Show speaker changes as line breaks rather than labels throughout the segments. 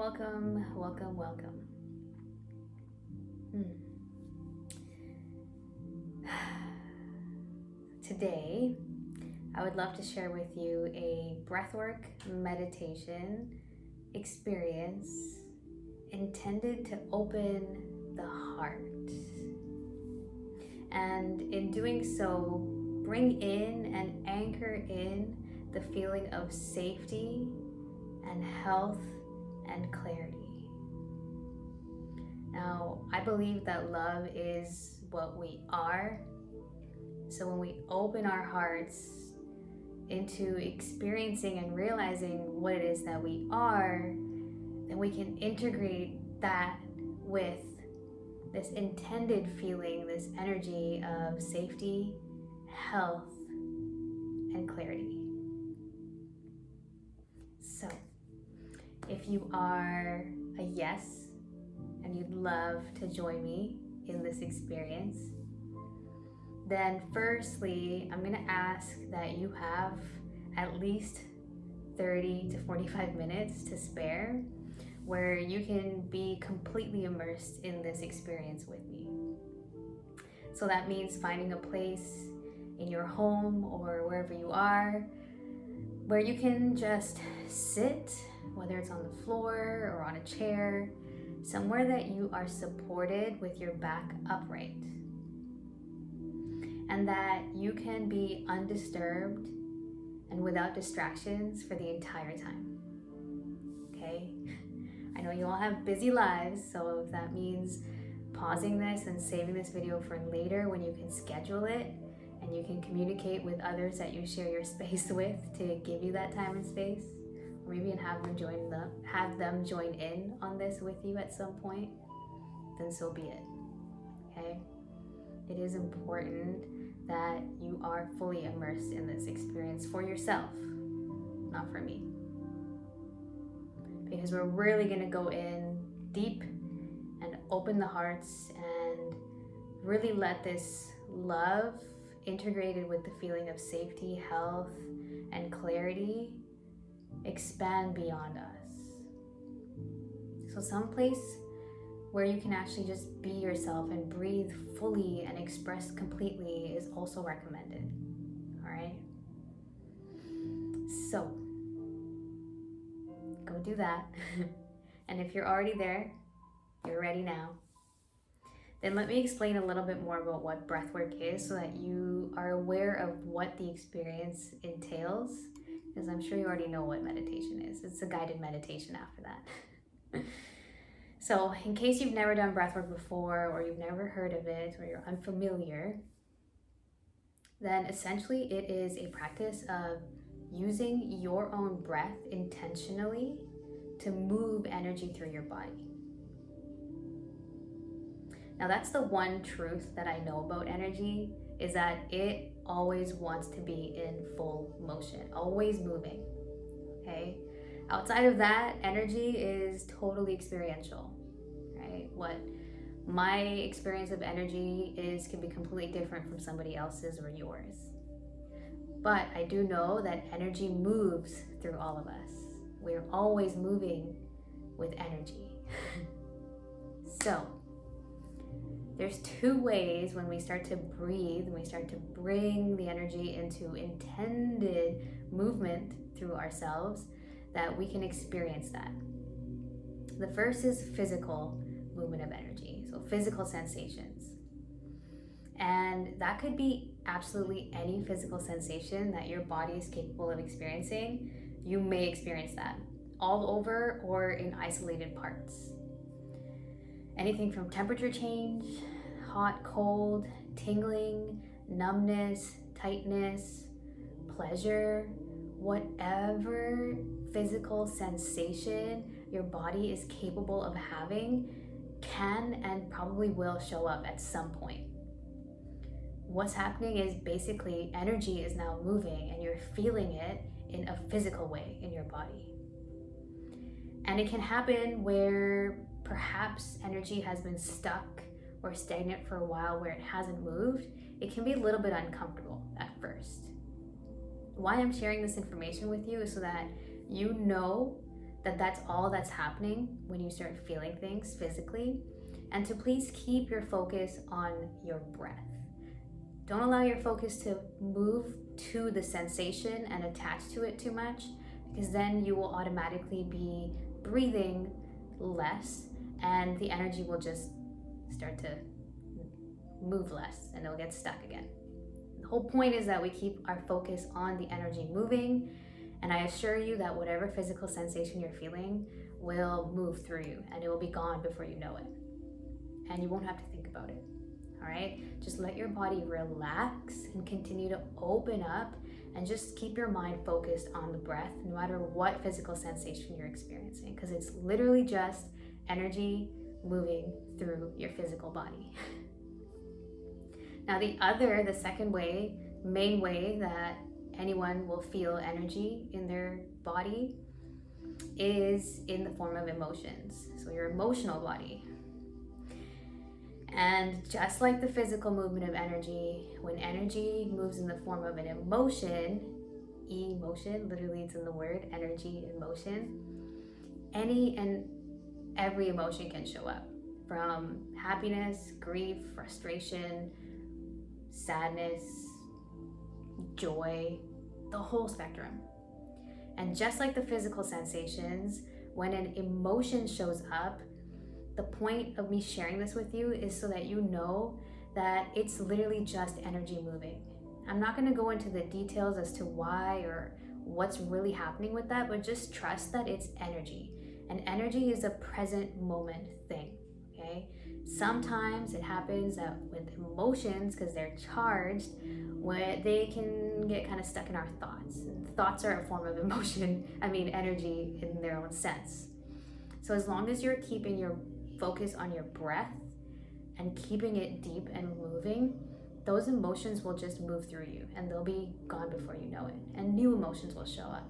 welcome. Today, I would love to share with you a breathwork meditation experience intended to open the heart. And in doing so, bring in and anchor in the feeling of safety and health and clarity. Now, I believe that love is what we are. So when we open our hearts into experiencing and realizing what it is that we are, then we can integrate that with this intended feeling, this energy of safety, health, and clarity. So, if you are a yes and you'd love to join me in this experience, then firstly, I'm going to ask that you have at least 30 to 45 minutes to spare where you can be completely immersed in this experience with me. So that means finding a place in your home or wherever you are where you can just sit, whether it's on the floor or on a chair, somewhere that you are supported with your back upright, and that you can be undisturbed and without distractions for the entire time. Okay? I know you all have busy lives, so if that means pausing this and saving this video for later when you can schedule it and you can communicate with others that you share your space with to give you that time and space, or maybe have them join in on this with you at some point, then so be it. Okay? It is important that you are fully immersed in this experience for yourself, not for me. Because we're really going to go in deep and open the hearts and really let this love integrated with the feeling of safety, health, and clarity expand beyond us. So someplace where you can actually just be yourself and breathe fully and express completely is also recommended. All right? So, go do that. And if you're already there, you're ready now, then let me explain a little bit more about what breathwork is so that you are aware of what the experience entails, because I'm sure you already know what meditation is. It's a guided meditation after that. So in case you've never done breathwork before, or you've never heard of it, or you're unfamiliar, then essentially it is a practice of using your own breath intentionally to move energy through your body. Now that's the one truth that I know about energy, is that it always wants to be in full motion, always moving, okay? Outside of that, energy is totally experiential, right? What my experience of energy is can be completely different from somebody else's or yours. But I do know that energy moves through all of us. We're always moving with energy. So, there's two ways when we start to breathe, when we start to bring the energy into intended movement through ourselves, that we can experience that. The first is physical movement of energy, so physical sensations. And that could be absolutely any physical sensation that your body is capable of experiencing. You may experience that all over or in isolated parts. Anything from temperature change, hot, cold, tingling, numbness, tightness, pleasure, whatever physical sensation your body is capable of having can and probably will show up at some point. What's happening is basically energy is now moving and you're feeling it in a physical way in your body. And it can happen where perhaps energy has been stuck or stagnant for a while where it hasn't moved. It can be a little bit uncomfortable at first. Why I'm sharing this information with you is so that you know that that's all that's happening when you start feeling things physically, and to please keep your focus on your breath. Don't allow your focus to move to the sensation and attach to it too much, because then you will automatically be breathing less and the energy will just start to move less and it'll get stuck again. The whole point is that we keep our focus on the energy moving, and I assure you that whatever physical sensation you're feeling will move through you and it will be gone before you know it. And you won't have to think about it. All right? Just let your body relax and continue to open up, and just keep your mind focused on the breath no matter what physical sensation you're experiencing, because it's literally just energy moving through your physical body. Now the second way, main way that anyone will feel energy in their body is in the form of emotions. So your emotional body. And just like the physical movement of energy, when energy moves in the form of an emotion, emotion, literally it's in the word, energy in motion, any and every emotion can show up, from happiness, grief, frustration, sadness, joy, the whole spectrum. And just like the physical sensations, when an emotion shows up, the point of me sharing this with you is so that you know that it's literally just energy moving. I'm not going to go into the details as to why or what's really happening with that, but just trust that it's energy. And energy is a present moment thing, okay? Sometimes it happens that with emotions, because they're charged, where they can get kind of stuck in our thoughts. And thoughts are a form of emotion, energy in their own sense. So as long as you're keeping your focus on your breath and keeping it deep and moving, those emotions will just move through you and they'll be gone before you know it, and new emotions will show up.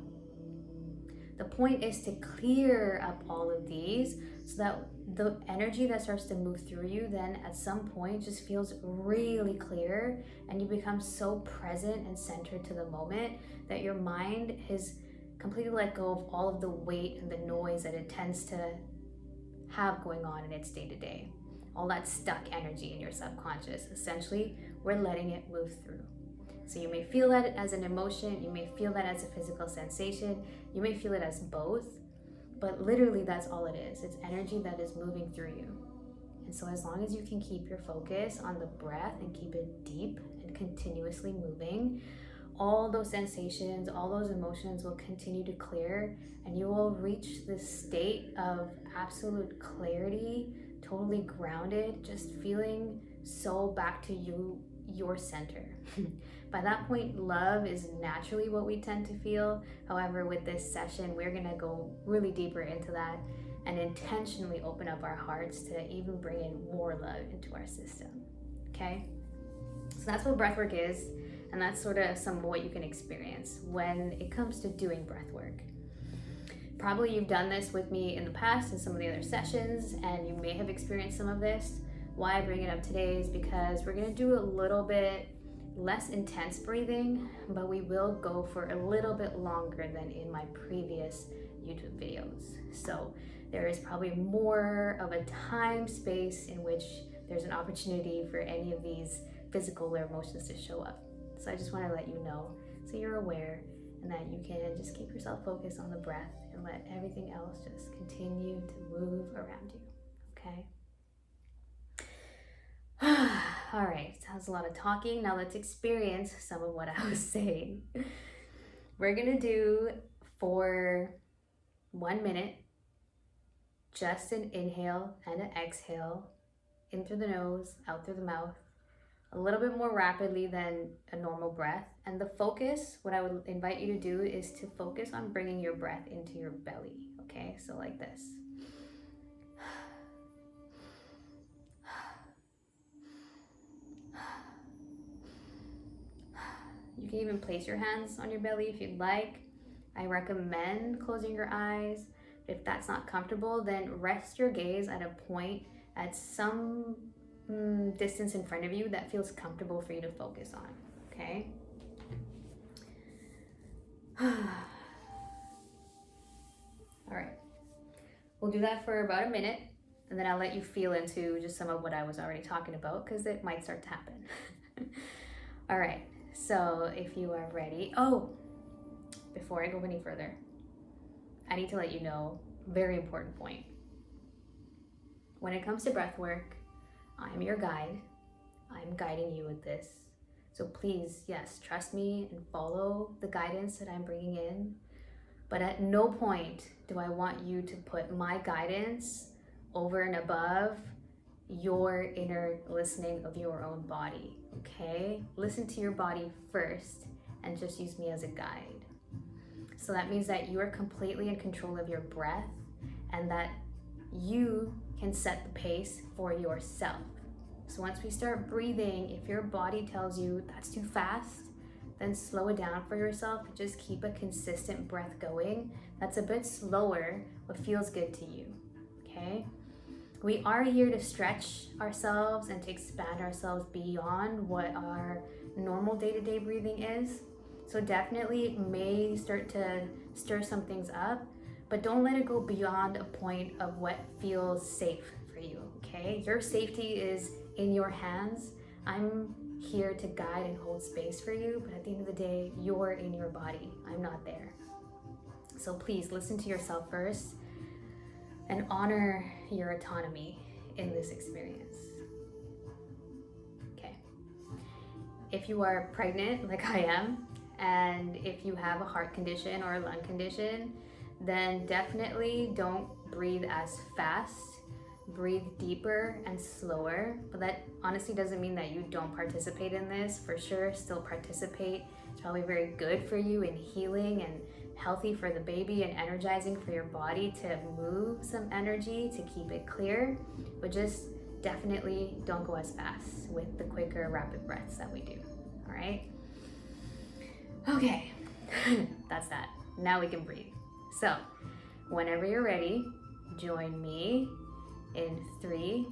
The point is to clear up all of these so that the energy that starts to move through you then at some point just feels really clear, and you become so present and centered to the moment that your mind has completely let go of all of the weight and the noise that it tends to have going on in its day-to-day. All that stuck energy in your subconscious, essentially, we're letting it move through. So you may feel that as an emotion, you may feel that as a physical sensation, you may feel it as both, but literally that's all it is. It's energy that is moving through you. And so as long as you can keep your focus on the breath and keep it deep and continuously moving, all those sensations, all those emotions will continue to clear, and you will reach this state of absolute clarity, totally grounded, just feeling so back to you, your center. By that point, love is naturally what we tend to feel. However, with this session, we're gonna go really deeper into that and intentionally open up our hearts to even bring in more love into our system, okay? So that's what breathwork is. And that's sort of some of what you can experience when it comes to doing breath work. Probably you've done this with me in the past in some of the other sessions, and you may have experienced some of this. Why I bring it up today is because we're gonna do a little bit less intense breathing, but we will go for a little bit longer than in my previous YouTube videos. So there is probably more of a time space in which there's an opportunity for any of these physical or emotions to show up. So I just want to let you know so you're aware, and that you can just keep yourself focused on the breath and let everything else just continue to move around you, okay? All right, that was a lot of talking. Now let's experience some of what I was saying. We're gonna do for 1 minute, just an inhale and an exhale, in through the nose, out through the mouth, a little bit more rapidly than a normal breath. And the focus, what I would invite you to do is to focus on bringing your breath into your belly, okay? So like this. You can even place your hands on your belly if you'd like. I recommend closing your eyes. If that's not comfortable, then rest your gaze at a point at some distance in front of you that feels comfortable for you to focus on, okay? All right, We'll do that for about a minute, and then I'll let you feel into just some of what I was already talking about, because it might start to happen. All right, so if you are ready, before I go any further, I need to let you know, very important point. When it comes to breath work, I'm your guide. I'm guiding you with this. So please, yes, trust me and follow the guidance that I'm bringing in. But at no point do I want you to put my guidance over and above your inner listening of your own body, okay? Listen to your body first and just use me as a guide. So that means that you are completely in control of your breath and that you can set the pace for yourself. So once we start breathing, if your body tells you that's too fast, then slow it down for yourself. Just keep a consistent breath going. That's a bit slower, but feels good to you, okay? We are here to stretch ourselves and to expand ourselves beyond what our normal day-to-day breathing is. So definitely it may start to stir some things up, but don't let it go beyond a point of what feels safe for you, okay? Your safety is in your hands. I'm here to guide and hold space for you, but at the end of the day, you're in your body. I'm not there. So please listen to yourself first and honor your autonomy in this experience. Okay. If you are pregnant, like I am, and if you have a heart condition or a lung condition, then definitely don't breathe as fast. Breathe deeper and slower, but that honestly doesn't mean that you don't participate in this. For sure, still participate. It's probably very good for you in healing and healthy for the baby and energizing for your body to move some energy to keep it clear, but just definitely don't go as fast with the quicker rapid breaths that we do. All right? Okay, that's that. Now we can breathe. So whenever you're ready, join me in 3,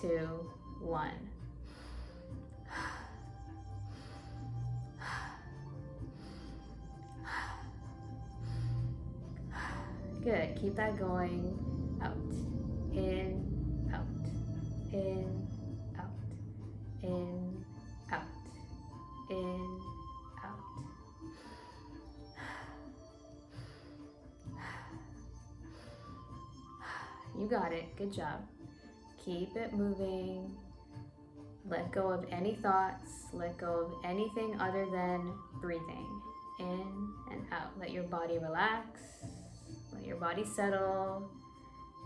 2, 1. Good, keep that going. Out, in, out, in, out, in, out, in, out. You got it, good job. Keep it moving. Let go of any thoughts. Let go of anything other than breathing. In and out. Let your body relax. Let your body settle.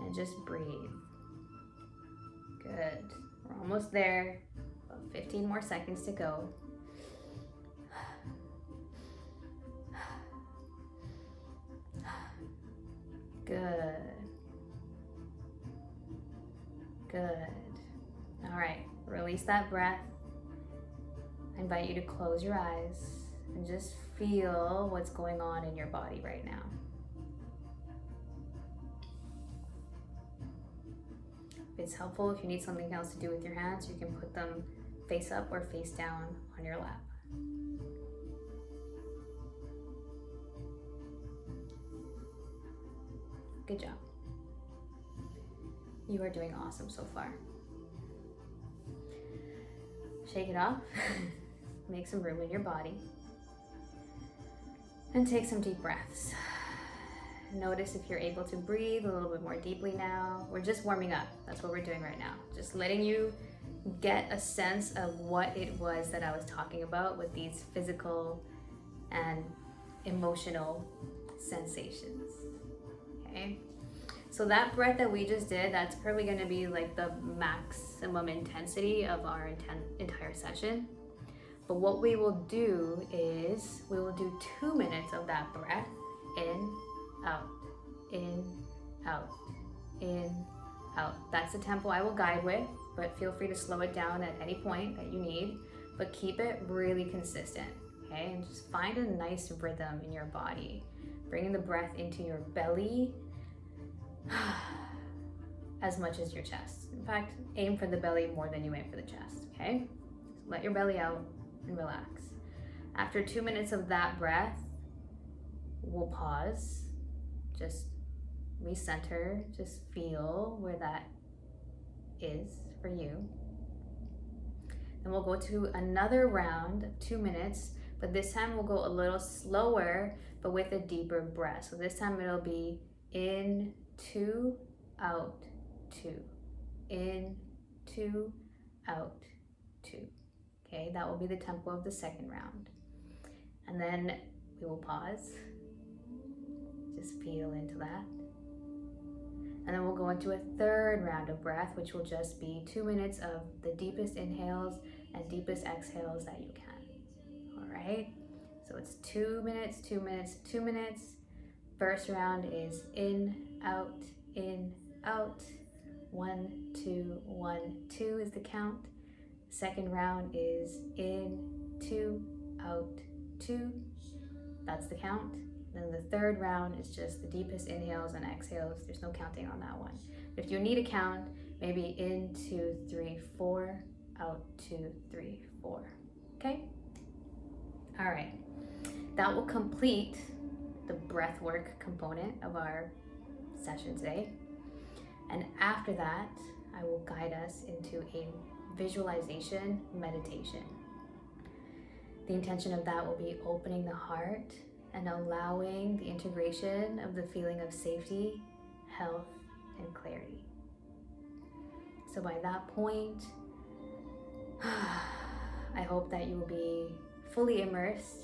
And just breathe. Good. We're almost there. About 15 more seconds to go. Good. Good. All right, release that breath. I invite you to close your eyes and just feel what's going on in your body right now. If it's helpful, if you need something else to do with your hands, you can put them face up or face down on your lap. Good job. You are doing awesome so far. Shake it off. Make some room in your body. And take some deep breaths. Notice if you're able to breathe a little bit more deeply now. We're just warming up. That's what we're doing right now. Just letting you get a sense of what it was that I was talking about with these physical and emotional sensations. Okay? So that breath that we just did, that's probably going to be like the maximum intensity of our entire session. But what we will do is we will do 2 minutes of that breath in, out, in, out, in, out. That's the tempo I will guide with, but feel free to slow it down at any point that you need, but keep it really consistent, okay? And just find a nice rhythm in your body. Bringing the breath into your belly as much as your chest. In fact, aim for the belly more than you aim for the chest, okay? So let your belly out and relax. After 2 minutes of that breath, we'll pause. Just recenter, just feel where that is for you. Then we'll go to another round of 2 minutes, but this time we'll go a little slower, but with a deeper breath. So this time it'll be in, 2, out, 2. In, 2, out, 2. Okay, that will be the tempo of the second round. And then we will pause. Just feel into that. And then we'll go into a third round of breath, which will just be 2 minutes of the deepest inhales and deepest exhales that you can. All right? So it's 2 minutes, 2 minutes, 2 minutes. First round is in, out, 1, 2, 1, 2 is the count. Second round is in, 2, out, 2. That's the count. Then the third round is just the deepest inhales and exhales. There's no counting on that one. If you need a count, maybe in, 2, 3, 4, out, 2, 3, 4. Okay? All right. That will complete the breath work component of our session today. And after that, I will guide us into a visualization meditation. The intention of that will be opening the heart and allowing the integration of the feeling of safety, health, and clarity. So by that point, I hope that you will be fully immersed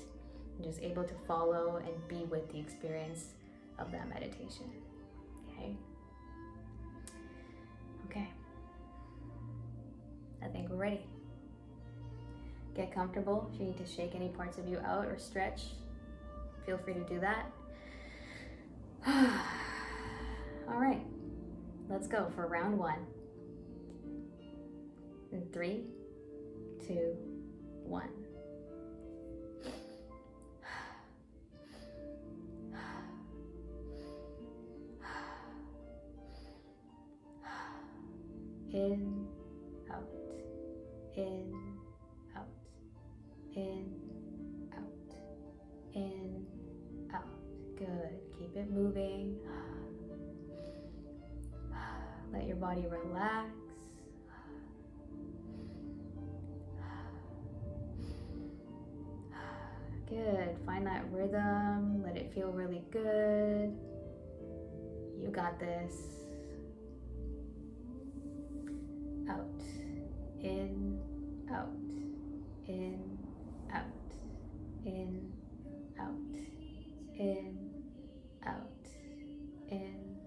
and just able to follow and be with the experience of that meditation. Okay? Okay. I think we're ready. Get comfortable. If you need to shake any parts of you out or stretch, feel free to do that. All right, let's go for round 1. In 3, 2, 1. In, out, in, out, in, out, in, out. Good. Keep it moving. Let your body relax. Good. Find that rhythm. Let it feel really good. You got this. Out, in, out, in, out, in, out, in, out, in,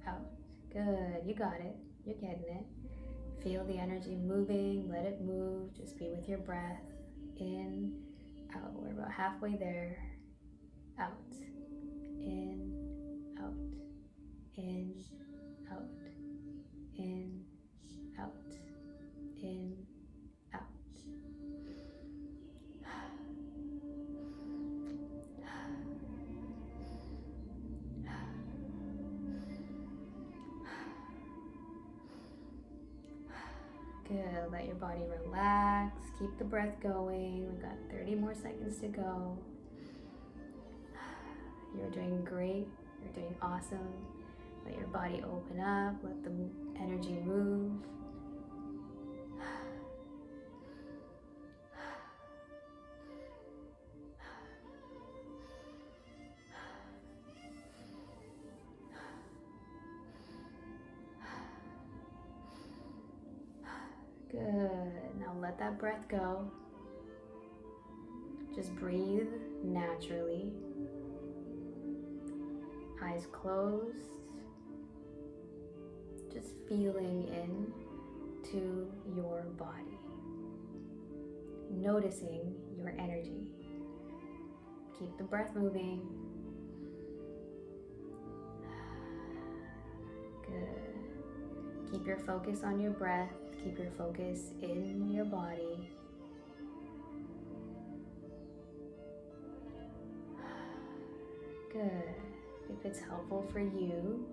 out. Good, you got it. You're getting it. Feel the energy moving. Let it move. Just be with your breath. In, out. We're about halfway there. Out, in, out, in, out, in, out, in, out. Good, let your body relax, keep the breath going. We've got 30 more seconds to go. You're doing great, you're doing awesome. Let your body open up, let the energy move. Good. Now let that breath go. Just breathe naturally. Eyes closed. Just feeling in to your body. Noticing your energy. Keep the breath moving. Good. Keep your focus on your breath. Keep your focus in your body. Good. If it's helpful for you,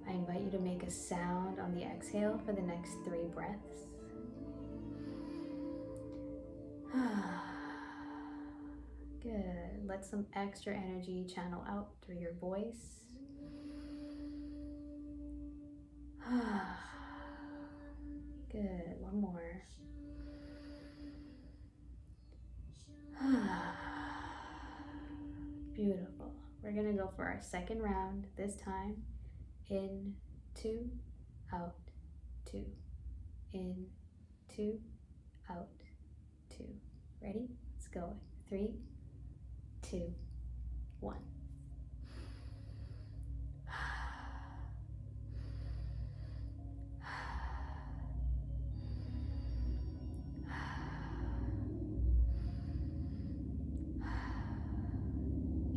I invite you to make a sound on the exhale for the next 3 breaths. Good. Let some extra energy channel out through your voice. Good. One more. Beautiful. We're gonna go for our second round. This time, in, 2, out, 2. In, 2, out, 2. Ready? Let's go. 3, 2, 1.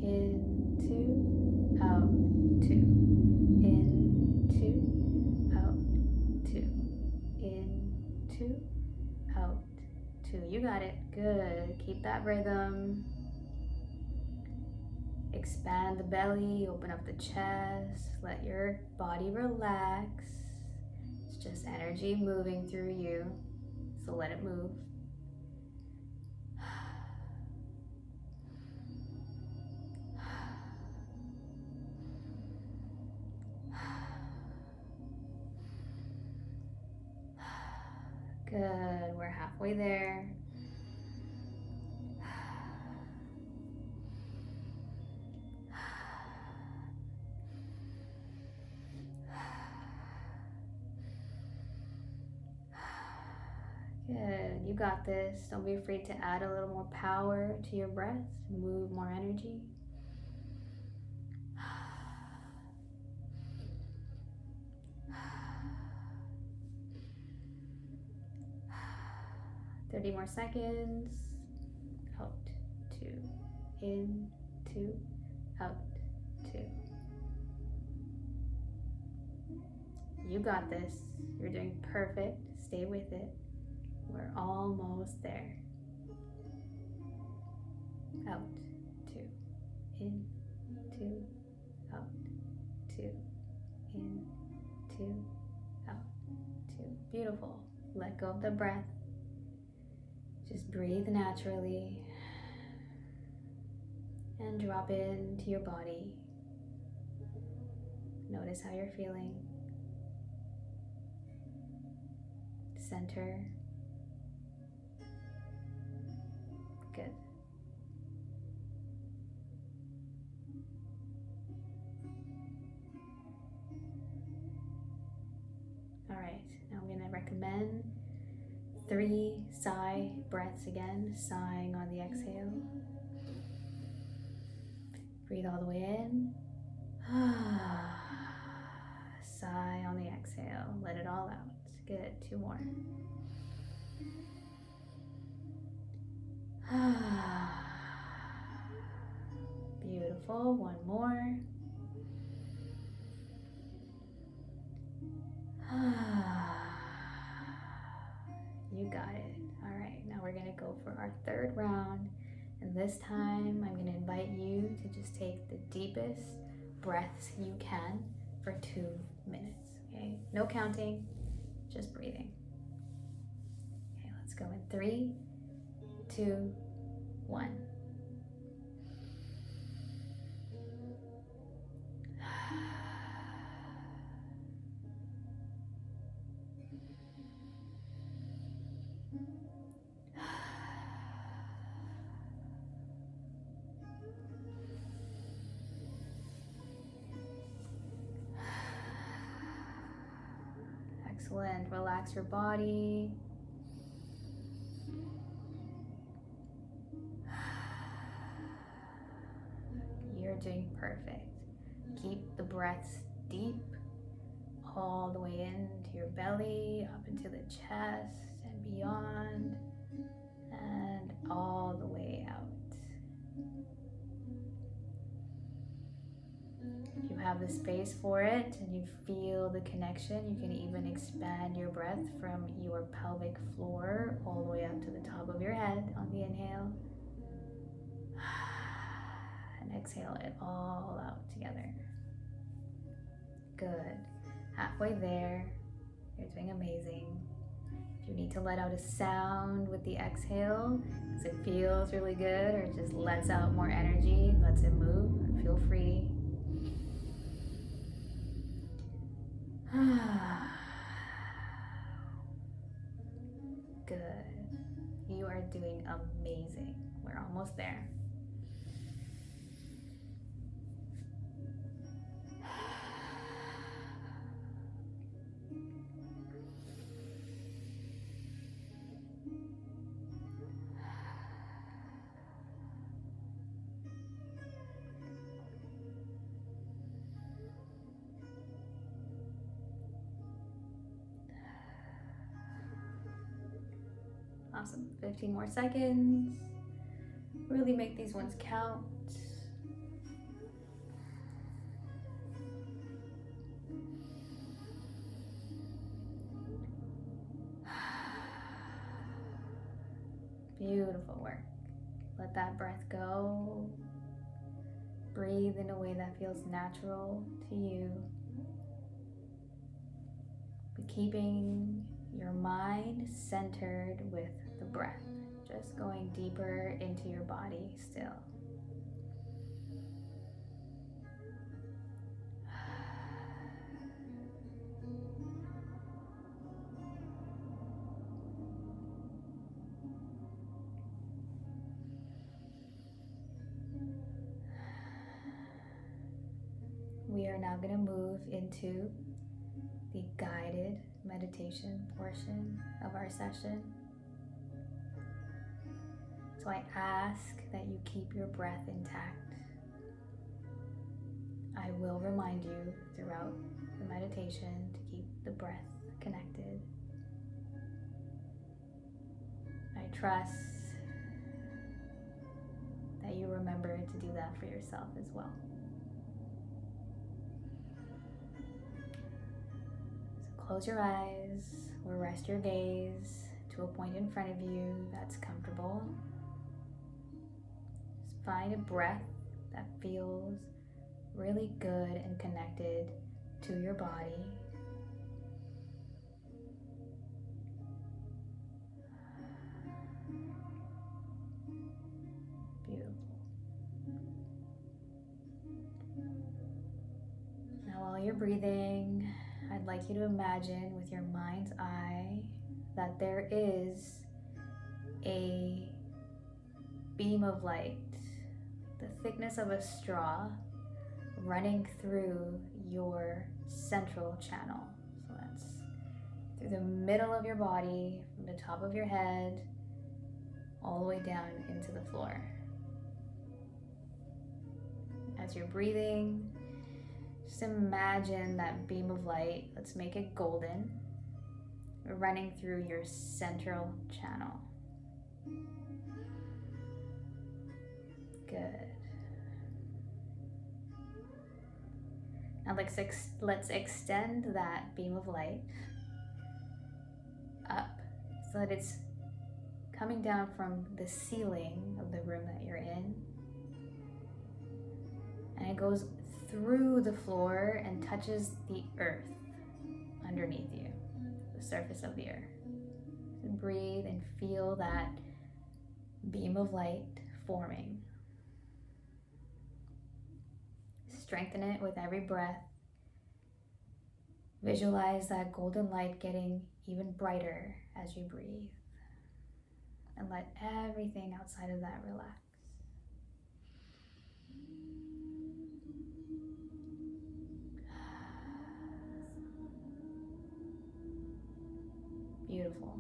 In, 2, out, 2. In, 2, out, 2. In, 2, out, 2. You got it. Good. Keep that rhythm. Expand the belly, open up the chest, let your body relax. It's just energy moving through you, so let it move. Good, we're halfway there. Good, you got this. Don't be afraid to add a little more power to your breath, move more energy. 30 more seconds. Out, 2. In, 2. Out, 2. You got this. You're doing perfect. Stay with it. We're almost there. Out, 2. In, 2. Out, 2. In, 2. Out, 2. Beautiful. Let go of the breath. Just breathe naturally and drop into your body. Notice how you're feeling. Center. Good. All right, now I'm going to recommend 3 sigh breaths again, sighing on the exhale. Breathe all the way in. Sigh on the exhale. Let it all out. Good. 2 more. Beautiful. 1 more. You got it. All right, now we're gonna go for our 3rd round. And this time I'm gonna invite you to just take the deepest breaths you can for 2 minutes, okay? No counting, just breathing. Okay, let's go in 3, 2, 1. Excellent. Relax your body. You're doing perfect. Keep the breaths deep, all the way into your belly, up into the chest and beyond, and all the way out. If you have the space for it and you feel the connection, you can even expand your breath from your pelvic floor all the way up to the top of your head on the inhale. And exhale it all out together. Good. Halfway there. You're doing amazing. If you need to let out a sound with the exhale, because it feels really good, or it just lets out more energy, lets it move, feel free. Good. You are doing amazing. We're almost there. Awesome. 15 more seconds. Really make these ones count. Beautiful work. Let that breath go. Breathe in a way that feels natural to you. But keeping your mind centered with the breath. Just going deeper into your body still. We are now going to move into the guided meditation portion of our session. So I ask that you keep your breath intact. I will remind you throughout the meditation to keep the breath connected. I trust that you remember to do that for yourself as well. So close your eyes or rest your gaze to a point in front of you that's comfortable. Just find a breath that feels really good and connected to your body. Beautiful. Now while you're breathing, I'd like you to imagine with your mind's eye that there is a beam of light, the thickness of a straw, running through your central channel. So that's through the middle of your body, from the top of your head, all the way down into the floor. As you're breathing, just imagine that beam of light, let's make it golden, running through your central channel. Good. Now let's extend that beam of light up so that it's coming down from the ceiling of the room that you're in. And it goes through the floor and touches the earth underneath you, the surface of the earth. So breathe and feel that beam of light forming. Strengthen it with every breath. Visualize that golden light getting even brighter as you breathe. And let everything outside of that relax. Beautiful.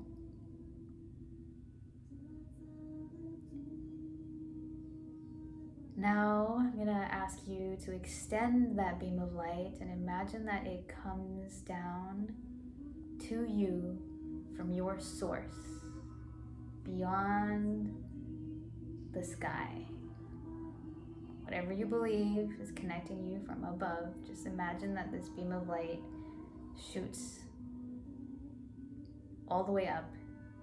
Now I'm going to ask you to extend that beam of light and imagine that it comes down to you from your source, beyond the sky. Whatever you believe is connecting you from above, just imagine that this beam of light shoots all the way up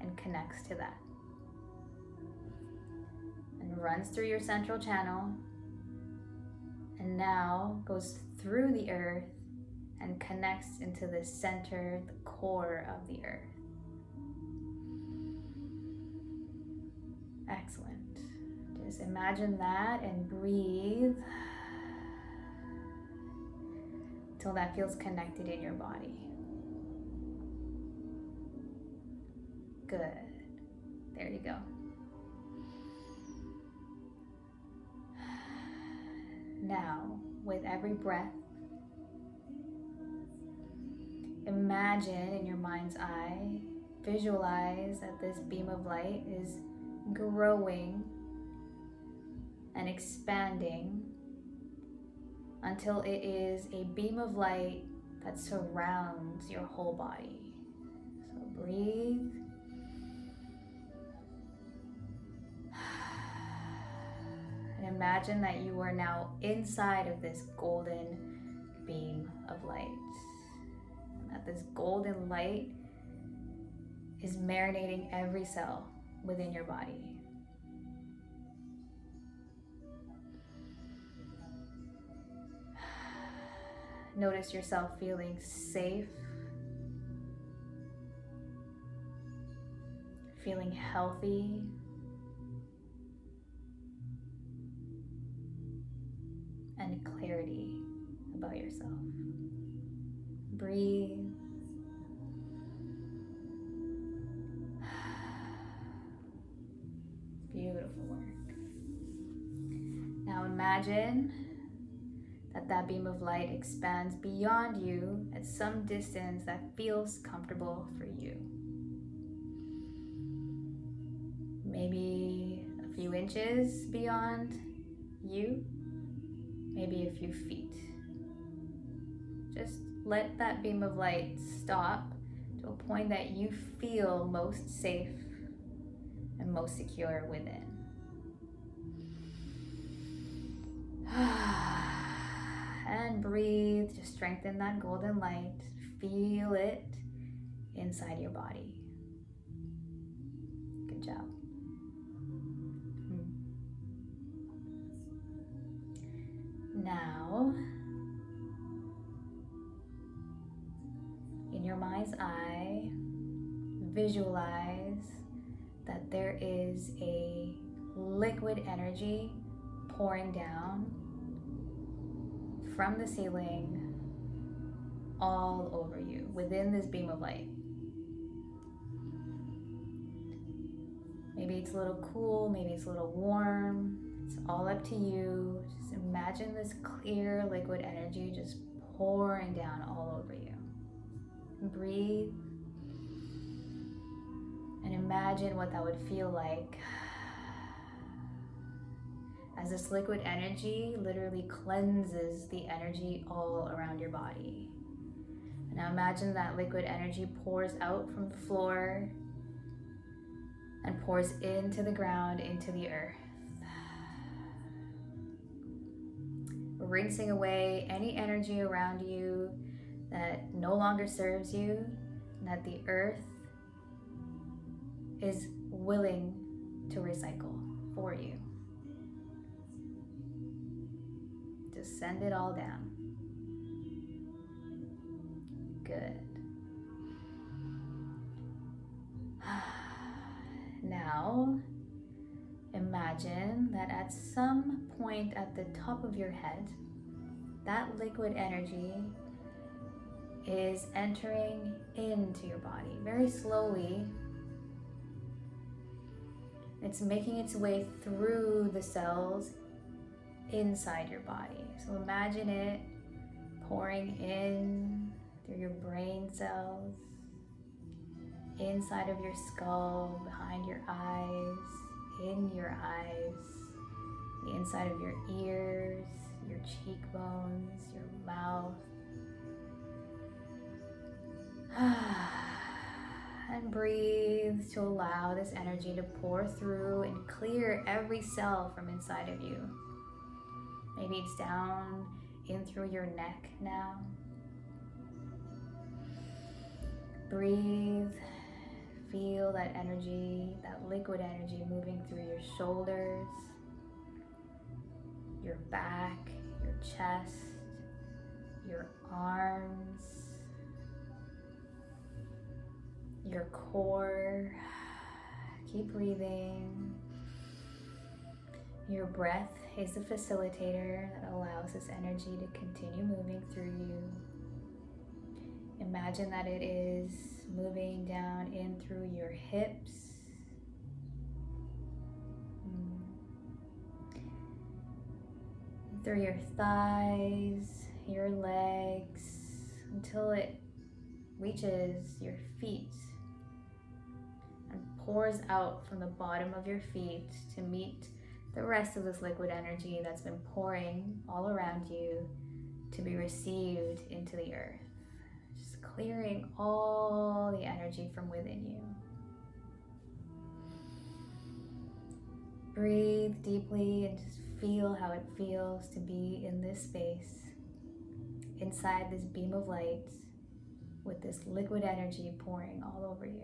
and connects to that. And runs through your central channel and now goes through the earth and connects into the center, the core of the earth. Excellent. Just imagine that and breathe till that feels connected in your body. Good. There you go. Now, with every breath, imagine in your mind's eye, visualize that this beam of light is growing and expanding until it is a beam of light that surrounds your whole body. So breathe. And imagine that you are now inside of this golden beam of light. And that this golden light is marinating every cell within your body. Notice yourself feeling safe, feeling healthy, and clarity about yourself. Breathe. Beautiful work. Now imagine that beam of light expands beyond you at some distance that feels comfortable for you. Maybe a few inches beyond you, maybe a few feet. Just let that beam of light stop to a point that you feel most safe and most secure within. And breathe to strengthen that golden light. Feel it inside your body. Good job. Now, in your mind's eye, visualize that there is a liquid energy pouring down from the ceiling all over you within this beam of light. Maybe it's a little cool, maybe it's a little warm. It's all up to you. Just imagine this clear liquid energy just pouring down all over you. Breathe and imagine what that would feel like as this liquid energy literally cleanses the energy all around your body. Now imagine that liquid energy pours out from the floor and pours into the ground, into the earth. Rinsing away any energy around you that no longer serves you, and that the earth is willing to recycle for you. Just send it all down. Good. Now, imagine that at some point at the top of your head, that liquid energy is entering into your body very slowly. It's making its way through the cells inside your body. So imagine it pouring in through your brain cells, inside of your skull, behind your eyes, in your eyes, the inside of your ears, your cheekbones, your mouth. And breathe to allow this energy to pour through and clear every cell from inside of you. Maybe it's down in through your neck now. Breathe. Feel that energy, that liquid energy moving through your shoulders, your back, your chest, your arms, your core. Keep breathing. Your breath is the facilitator that allows this energy to continue moving through you. Imagine that it is moving down in through your hips, through your thighs, your legs, until it reaches your feet and pours out from the bottom of your feet to meet the rest of this liquid energy that's been pouring all around you to be received into the earth. Just clearing all the energy from within you. Breathe deeply and just feel how it feels to be in this space, inside this beam of light, with this liquid energy pouring all over you.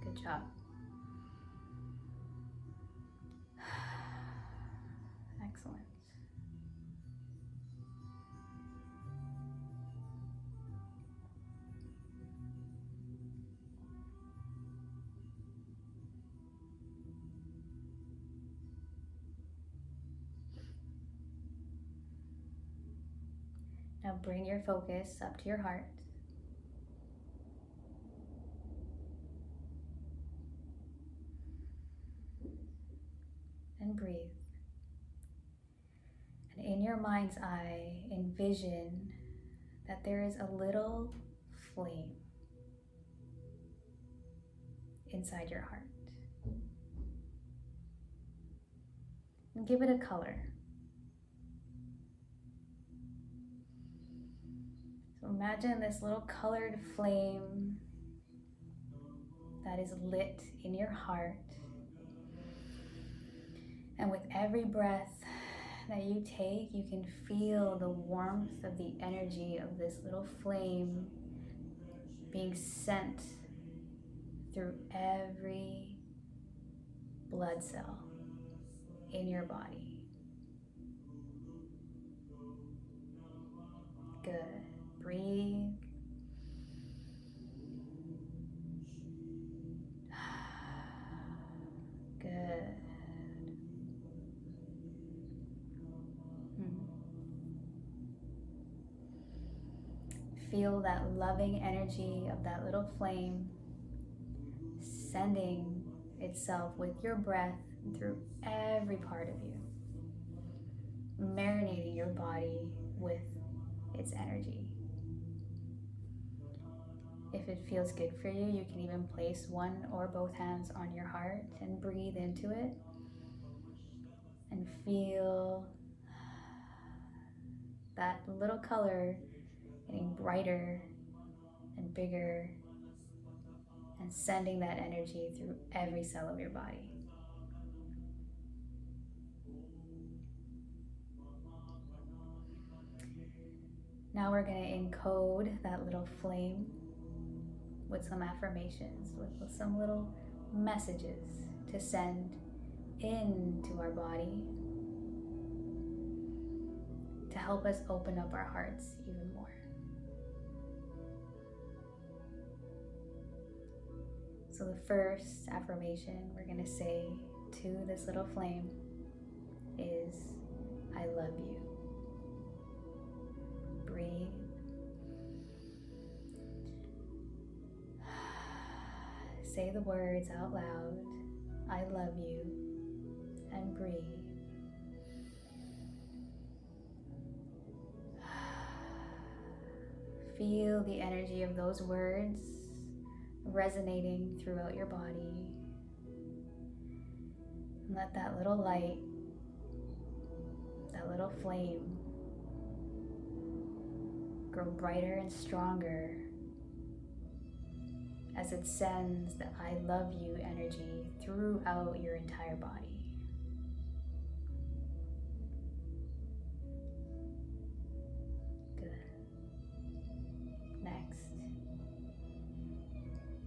Good job. Excellent. Now bring your focus up to your heart. And breathe. And in your mind's eye, envision that there is a little flame inside your heart. And give it a color. So imagine this little colored flame that is lit in your heart. And with every breath that you take, you can feel the warmth of the energy of this little flame being sent through every blood cell in your body. Good. Breathe. Good. Feel that loving energy of that little flame sending itself with your breath through every part of you, marinating your body with its energy. If it feels good for you, you can even place one or both hands on your heart and breathe into it and feel that little color getting brighter and bigger and sending that energy through every cell of your body. Now we're going to encode that little flame with some affirmations, with some little messages to send into our body to help us open up our hearts even more. So the first affirmation we're going to say to this little flame is, I love you. Breathe. Say the words out loud, I love you, and breathe. Feel the energy of those words resonating throughout your body. And let that little light, that little flame, grow brighter and stronger as it sends the I love you energy throughout your entire body. Good.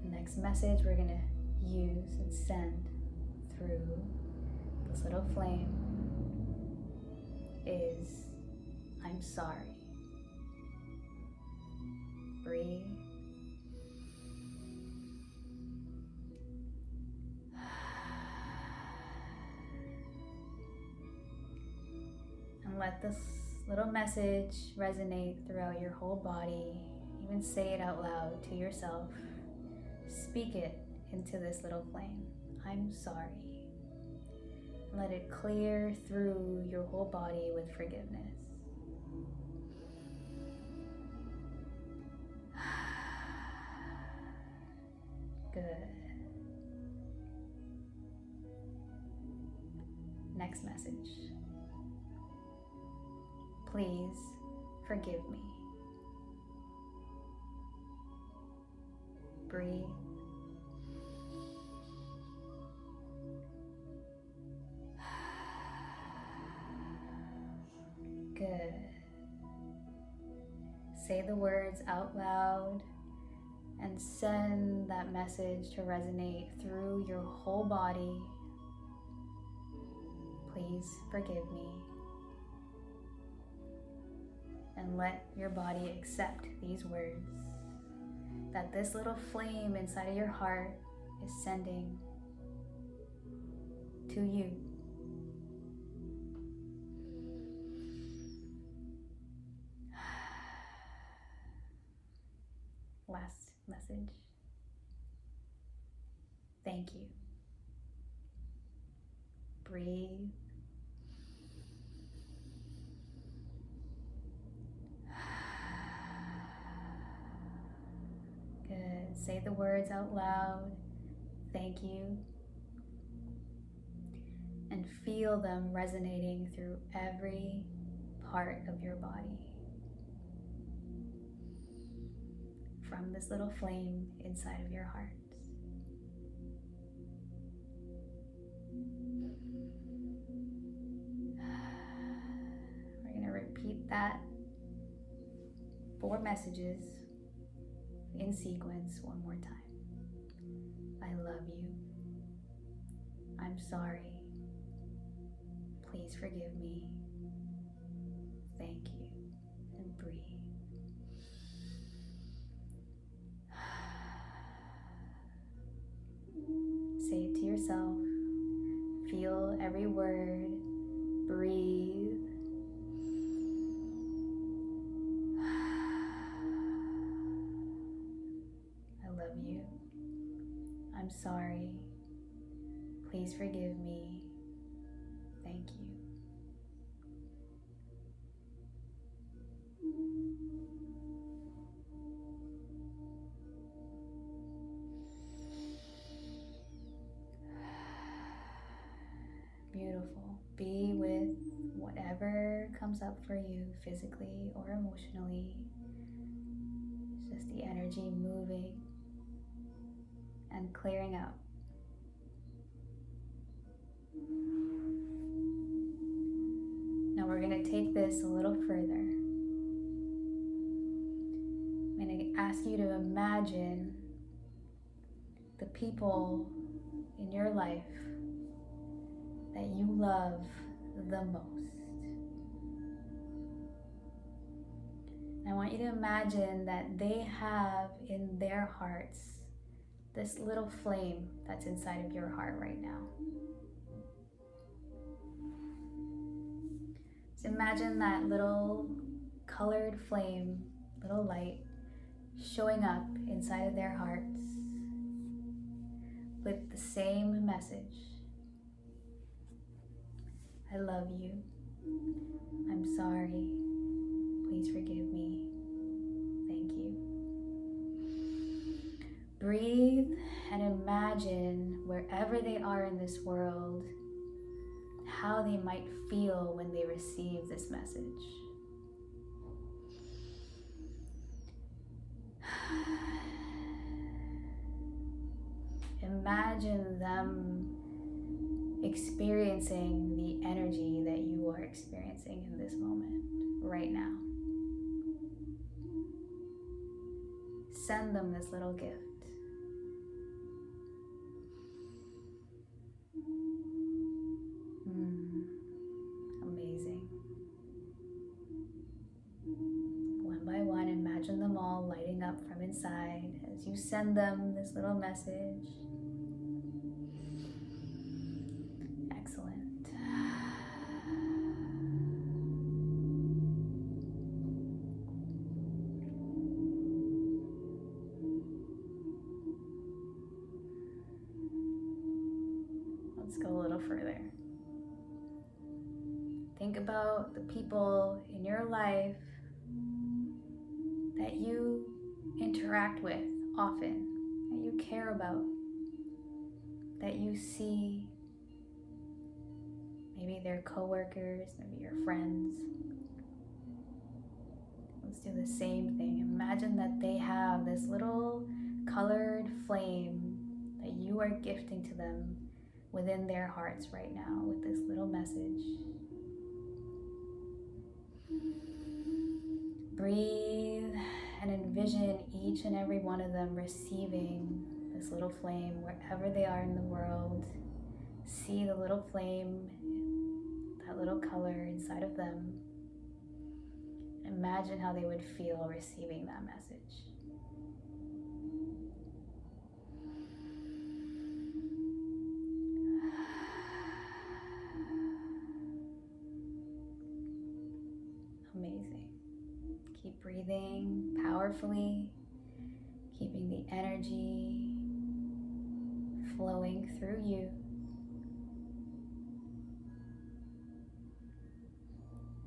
The next message we're going to use and send through this little flame is, I'm I'm sorry. Breathe. And let this little message resonate throughout your whole body. Even say it out loud to yourself. Speak it into this little flame. I'm sorry. Let it clear through your whole body with forgiveness. Good. Next message. Please forgive me. Breathe. Good. Say the words out loud and send that message to resonate through your whole body. Please forgive me. And let your body accept these words that this little flame inside of your heart is sending to you. Last message. Thank you. Breathe. Good. Say the words out loud. Thank you. And feel them resonating through every part of your body. From this little flame inside of your heart. We're going to repeat that 4 messages in sequence one more time. I love you. I'm sorry. Please forgive me. Thank you. And breathe. Say it to yourself. Feel every word. Breathe. I love you. I'm sorry. Please forgive me. Thank you. Beautiful. Be with whatever comes up for you physically or emotionally. It's just the energy moving and clearing out. Now we're going to take this a little further. I'm going to ask you to imagine the people in your life that you love the most. I want you to imagine that they have in their hearts this little flame that's inside of your heart right now. So imagine that little colored flame, little light, showing up inside of their hearts with the same message. I love you. I'm sorry. Please forgive me. Thank you. Breathe and imagine wherever they are in this world, how they might feel when they receive this message. Imagine them experiencing the energy that you are experiencing in this moment, right now. Send them this little gift. Amazing. inside as you send them this little message. Excellent. Let's go a little further. Think about the people in your life that you interact with often, that you care about, that you see. Maybe they're coworkers, maybe your friends. Let's do the same thing. Imagine that they have this little colored flame that you are gifting to them within their hearts right now with this little message. Breathe and envision each and every one of them receiving this little flame wherever they are in the world. See the little flame, that little color inside of them. Imagine how they would feel receiving that message. Amazing. Keep breathing powerfully, keeping the energy flowing through you.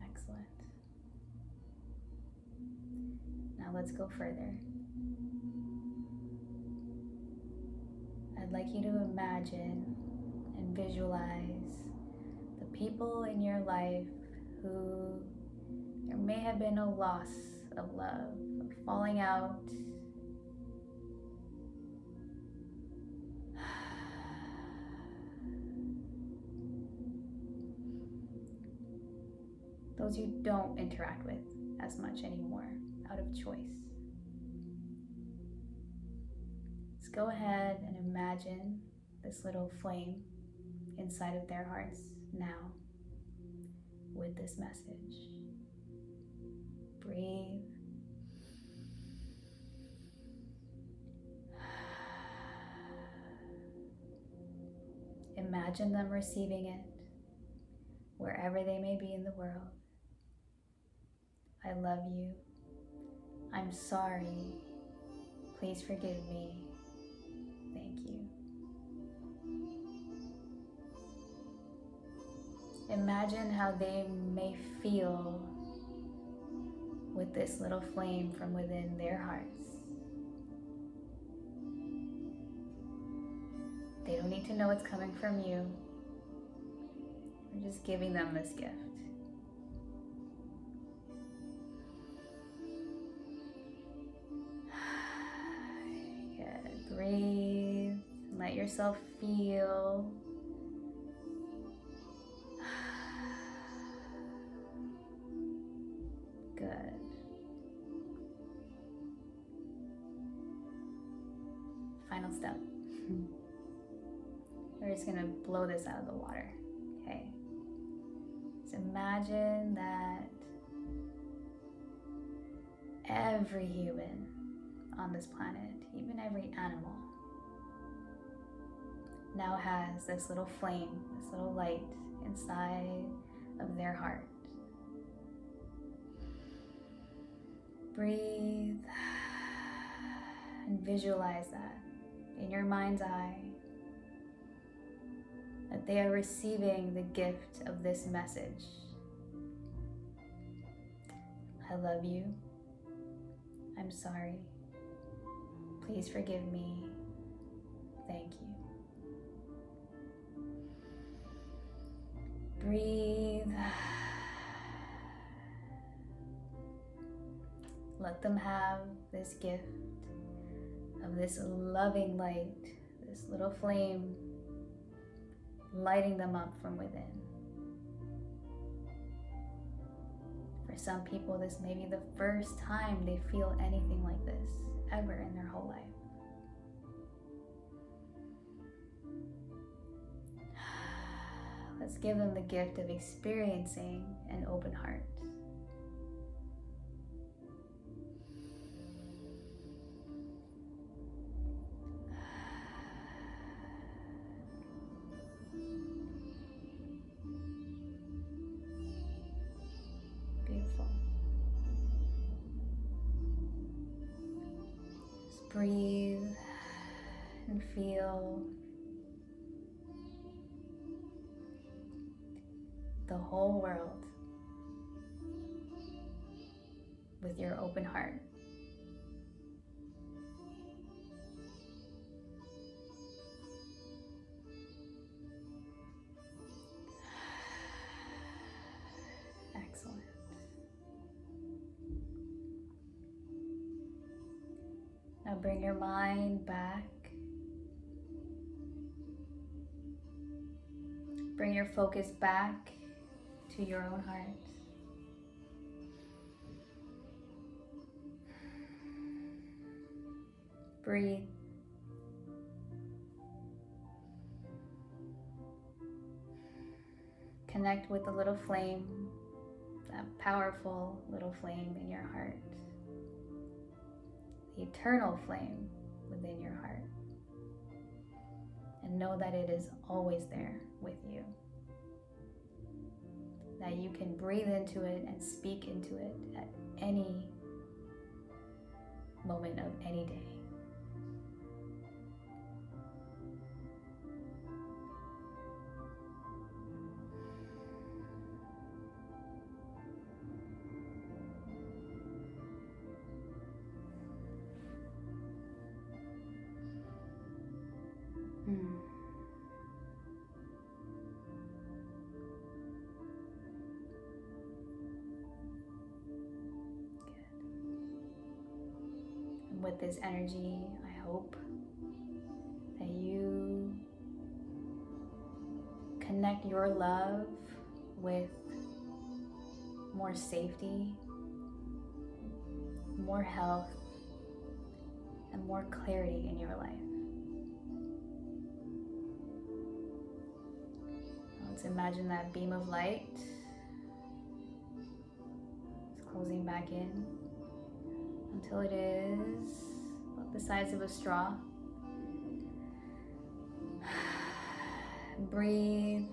Excellent. Now let's go further. I'd like you to imagine and visualize the people in your life who there may have been a loss of love, of falling out. Those you don't interact with as much anymore out of choice. Let's go ahead and imagine this little flame inside of their hearts now with this message. Breathe. Imagine them receiving it wherever they may be in the world. I love you. I'm sorry. Please forgive me. Thank you. Imagine how they may feel with this little flame from within their hearts. They don't need to know it's coming from you. We're just giving them this gift. Good. Breathe. Let yourself feel. Good. Final step. We're just gonna blow this out of the water, okay? So imagine that every human on this planet, even every animal, now has this little flame, this little light inside of their heart. Breathe and visualize that in your mind's eye, that they are receiving the gift of this message. I love you. I'm sorry. Please forgive me. Thank you. Breathe. Let them have this gift of this loving light, this little flame lighting them up from within. For some people, this may be the first time they feel anything like this ever in their whole life. Let's give them the gift of experiencing an open heart. Breathe and feel the whole world with your open heart. Excellent. Now bring your mind back. Bring your focus back to your own heart. Breathe. Connect with the little flame, that powerful little flame in your heart. The eternal flame within your heart. And know that it is always there with you. That you can breathe into it and speak into it at any moment of any day. With this energy, I hope that you connect your love with more safety, more health, and more clarity in your life. Let's imagine that beam of light is closing back in until it is about the size of a straw. Breathe.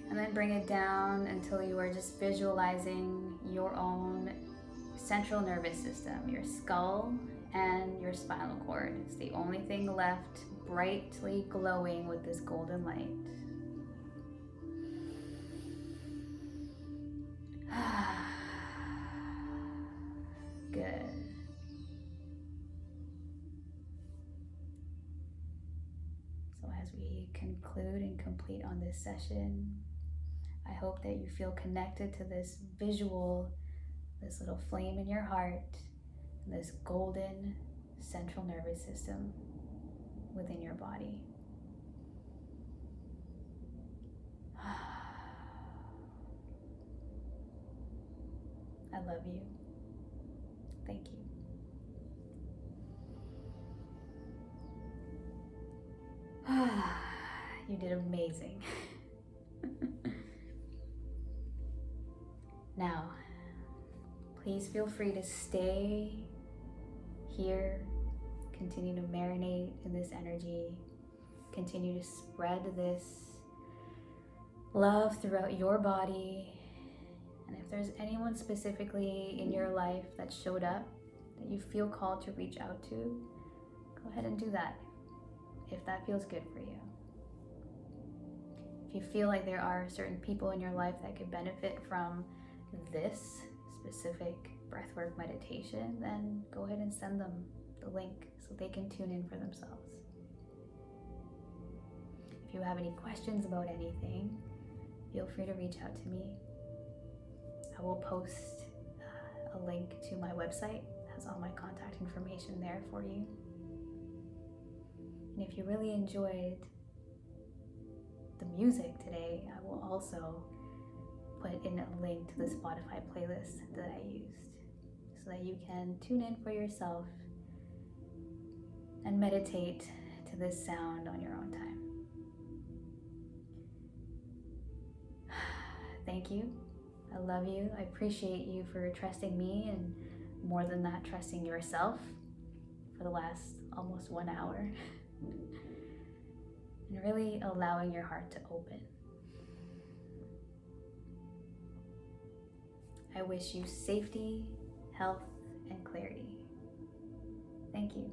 And then bring it down until you are just visualizing your own central nervous system, your skull and your spinal cord. It's the only thing left brightly glowing with this golden light. Good. So as we conclude and complete on this session, I hope that you feel connected to this visual, this little flame in your heart, and this golden central nervous system within your body. I love you. Thank you. You did amazing. Now, please feel free to stay here, continue to marinate in this energy, continue to spread this love throughout your body. And if there's anyone specifically in your life that showed up that you feel called to reach out to, go ahead and do that if that feels good for you. If you feel like there are certain people in your life that could benefit from this specific breathwork meditation, then go ahead and send them the link so they can tune in for themselves. If you have any questions about anything, feel free to reach out to me. I will post a link to my website. It has all my contact information there for you. And if you really enjoyed the music today, I will also put in a link to the Spotify playlist that I used so that you can tune in for yourself and meditate to this sound on your own time. Thank you. I love you. I appreciate you for trusting me, and more than that, trusting yourself for the last almost 1 hour. And really allowing your heart to open. I wish you safety, health, and clarity. Thank you.